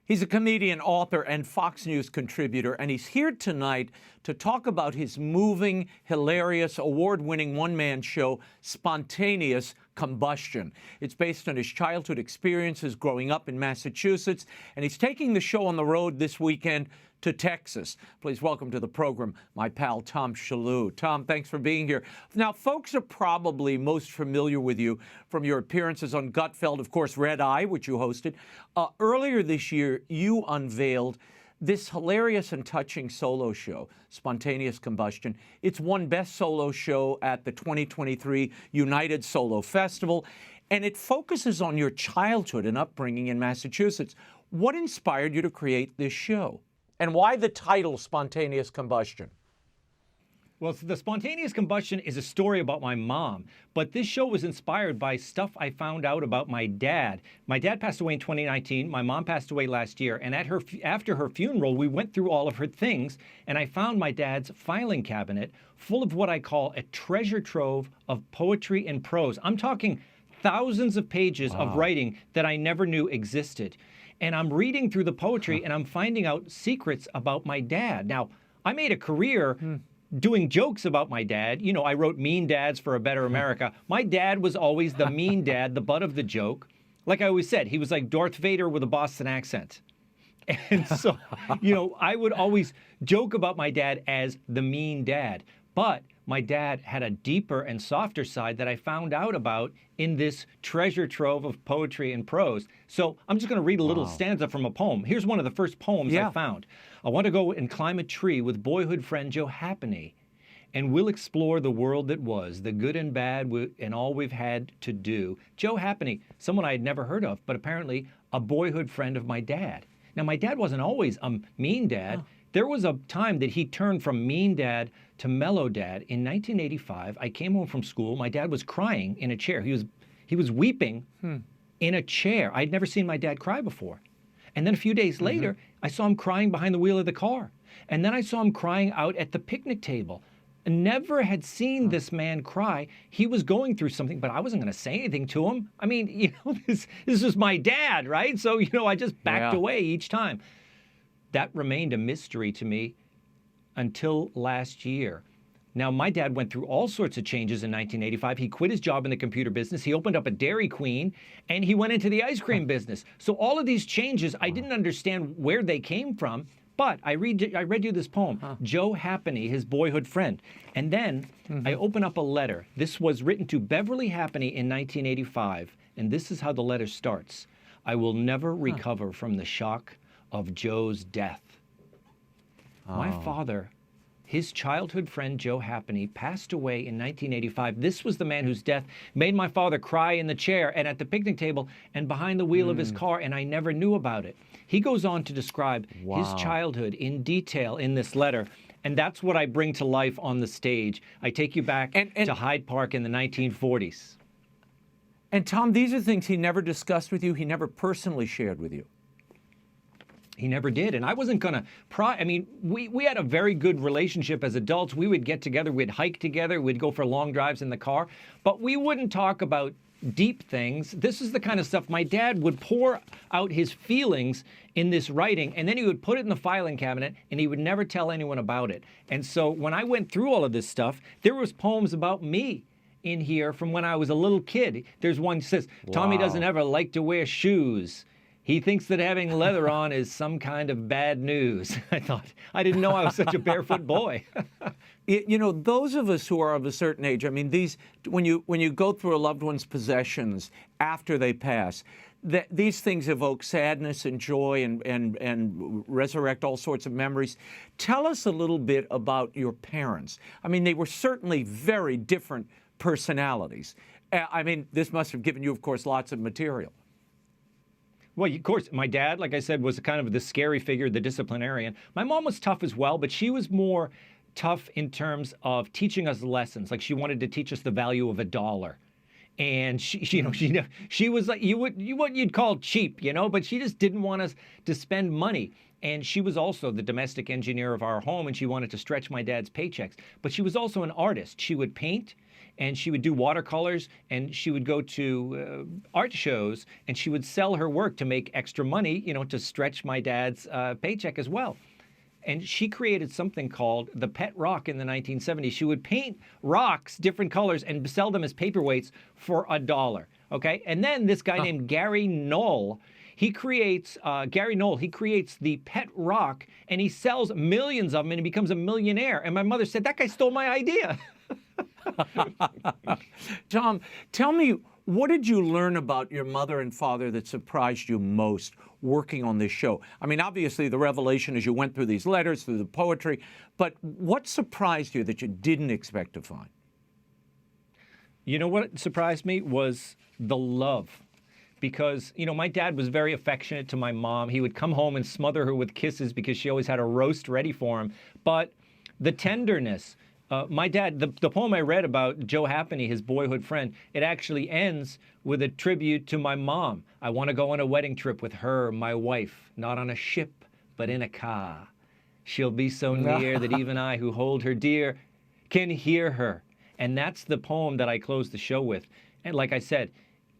He's a comedian, author, and Fox News contributor, and he's here tonight to talk about his moving, hilarious, award-winning one-man show, Spontaneous Combustion. It's based on his childhood experiences growing up in Massachusetts, and he's taking the show on the road this weekend to Texas. Please welcome to the program my pal Tom Shillue. Tom, thanks for being here. Now, folks are probably most familiar with you from your appearances on Gutfeld, of course, Red Eye, which you hosted. Earlier this year, you unveiled this hilarious and touching solo show, Spontaneous Combustion. It's won Best Solo Show at the 2023 United Solo Festival, and it focuses on your childhood and upbringing in Massachusetts. What inspired you to create this show? And why the title, Spontaneous Combustion? Well, the Spontaneous Combustion is a story about my mom, but this show was inspired by stuff I found out about my dad. My dad passed away in 2019. My mom passed away last year, and after her funeral, we went through all of her things, and I found my dad's filing cabinet full of what I call a treasure trove of poetry and prose. I'm talking thousands of pages of writing that I never knew existed. And I'm reading through the poetry, and I'm finding out secrets about my dad. Now, I made a career doing jokes about my dad. You know, I wrote Mean Dads for a Better America. My dad was always the mean dad, the butt of the joke. Like I always said, he was like Darth Vader with a Boston accent. And so, you know, I would always joke about my dad as the mean dad. But my dad had a deeper and softer side that I found out about in this treasure trove of poetry and prose. So I'm just going to read a little stanza from a poem. Here's one of the first poems I found. I want to go and climb a tree with boyhood friend Joe Happany, and we'll explore the world that was, the good and bad and all we've had to do. Joe Happany, someone I had never heard of, but apparently a boyhood friend of my dad. Now, my dad wasn't always a mean dad. There was a time that he turned from mean dad to mellow dad. In 1985, I came home from school. My dad was crying in a chair. He was weeping in a chair. I'd never seen my dad cry before. And then a few days later, I saw him crying behind the wheel of the car. And then I saw him crying out at the picnic table. I never had seen this man cry. He was going through something, but I wasn't going to say anything to him. I mean, you know, this is my dad, right? So, you know, I just backed away each time. That remained a mystery to me until last year. Now, my dad went through all sorts of changes in 1985. He quit his job in the computer business. He opened up a Dairy Queen, and he went into the ice cream business. So all of these changes, I didn't understand where they came from, but I read you this poem, Joe Happany, his boyhood friend. And then I open up a letter. This was written to Beverly Happany in 1985, and this is how the letter starts. I will never recover from the shock of Joe's death. My father, his childhood friend Joe Happany, passed away in 1985. This was the man whose death made my father cry in the chair and at the picnic table and behind the wheel of his car, and I never knew about it. He goes on to describe his childhood in detail in this letter, and that's what I bring to life on the stage. I take you back to Hyde Park in the 1940s. And Tom, these are things he never discussed with you, he never personally shared with you. He never did, and I wasn't going to pry. I mean, we had a very good relationship as adults. We would get together, we'd hike together, we'd go for long drives in the car, but we wouldn't talk about deep things. This is the kind of stuff my dad would pour out his feelings in this writing, and then he would put it in the filing cabinet, and he would never tell anyone about it. And so when I went through all of this stuff, there was poems about me in here from when I was a little kid. There's one that says, Tommy doesn't ever like to wear shoes. He thinks that having leather on is some kind of bad news. I didn't know I was such a barefoot boy. You know, those of us who are of a certain age, I mean, when you go through a loved one's possessions after they pass, these things evoke sadness and joy and resurrect all sorts of memories. Tell us a little bit about your parents. I mean, they were certainly very different personalities. I mean, this must have given you, of course, lots of material. Well, of course, my dad, like I said, was kind of the scary figure, the disciplinarian. My mom was tough as well, but she was more tough in terms of teaching us lessons. Like she wanted to teach us the value of $1. And she was like what you'd call cheap, but she just didn't want us to spend money. And she was also the domestic engineer of our home, and she wanted to stretch my dad's paychecks. But she was also an artist. She would paint, and she would do watercolors, and she would go to art shows, and she would sell her work to make extra money, to stretch my dad's paycheck as well. And she created something called the pet rock in the 1970s. She would paint rocks, different colors, and sell them as paperweights for $1. Okay, and then this guy named Gary Knoll, he creates the pet rock, and he sells millions of them, and he becomes a millionaire. And my mother said, that guy stole my idea. Tom, tell me, what did you learn about your mother and father that surprised you most working on this show? I mean, obviously the revelation as you went through these letters, through the poetry, but what surprised you that you didn't expect to find? You know what surprised me was the love. Because, my dad was very affectionate to my mom. He would come home and smother her with kisses because she always had a roast ready for him. But the tenderness, my dad, the poem I read about Joe Happany, his boyhood friend, it actually ends with a tribute to my mom. I want to go on a wedding trip with her, my wife, not on a ship, but in a car. She'll be so near that even I, who hold her dear, can hear her. And that's the poem that I closed the show with. And like I said,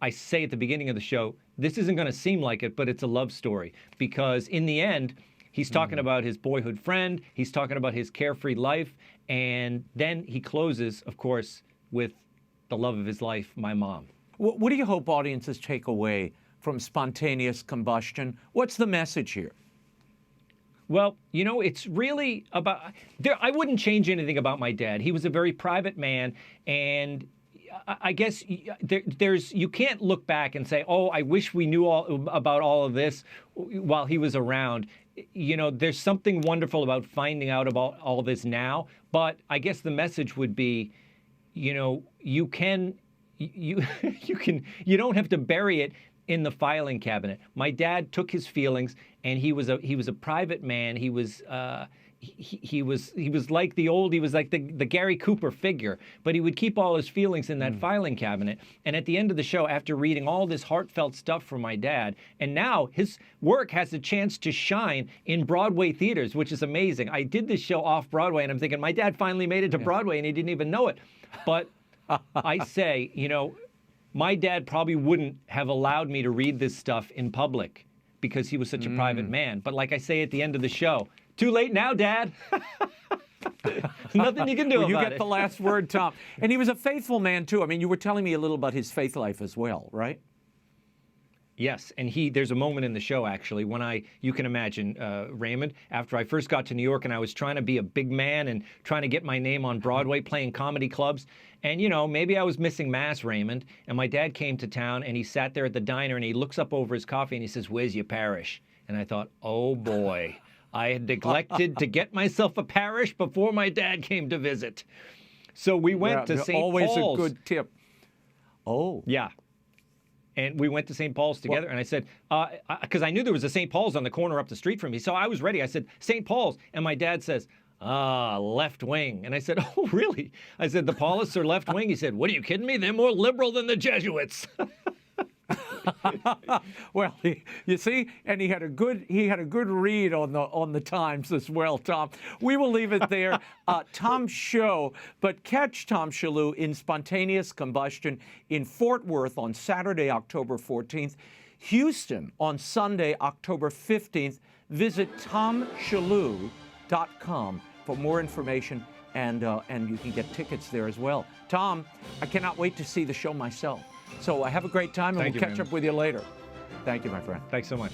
I say at the beginning of the show, this isn't going to seem like it, but it's a love story. Because in the end, he's talking about his boyhood friend, he's talking about his carefree life, and then he closes, of course, with the love of his life, my mom. What do you hope audiences take away from Spontaneous Combustion? What's the message here? Well, it's really about... I wouldn't change anything about my dad. He was a very private man, and I guess you can't look back and say, oh, I wish we knew all about all of this while he was around. There's something wonderful about finding out about all this now. But I guess the message would be, you don't have to bury it in the filing cabinet. My dad took his feelings, and he was a private man. He was like the Gary Cooper figure, but he would keep all his feelings in that filing cabinet. And at the end of the show, after reading all this heartfelt stuff from my dad, and now his work has a chance to shine in Broadway theaters, which is amazing. I did this show off Broadway, and I'm thinking, my dad finally made it to Broadway, and he didn't even know it. But I say, my dad probably wouldn't have allowed me to read this stuff in public because he was such a private man. But like I say at the end of the show, too late now, Dad. Nothing you can do about it. You get the last word, Tom. And he was a faithful man, too. I mean, you were telling me a little about his faith life as well, right? Yes, and there's a moment in the show, actually, when you can imagine, Raymond, after I first got to New York and I was trying to be a big man and trying to get my name on Broadway, playing comedy clubs, and, maybe I was missing Mass, Raymond, and my dad came to town and he sat there at the diner and he looks up over his coffee and he says, "Where's your parish?" And I thought, oh, boy, I had neglected to get myself a parish before my dad came to visit. So we went to St. Paul's. Always a good tip. Oh. Yeah. And we went to St. Paul's together, and I said, because I knew there was a St. Paul's on the corner up the street from me, so I was ready. I said, "St. Paul's," and my dad says, left wing. And I said, "Oh, really?" I said, "The Paulists are left wing." He said, "What, are you kidding me? They're more liberal than the Jesuits." Well, you see, and he had a good read on the times as well, Tom. We will leave it there. Tom's show, but catch Tom Shillue in Spontaneous Combustion in Fort Worth on Saturday, October 14th, Houston on Sunday, October 15th. Visit TomShillue.com for more information, and you can get tickets there as well. Tom, I cannot wait to see the show myself. So have a great time, and we'll catch up with you later. Thank you, my friend. Thanks so much.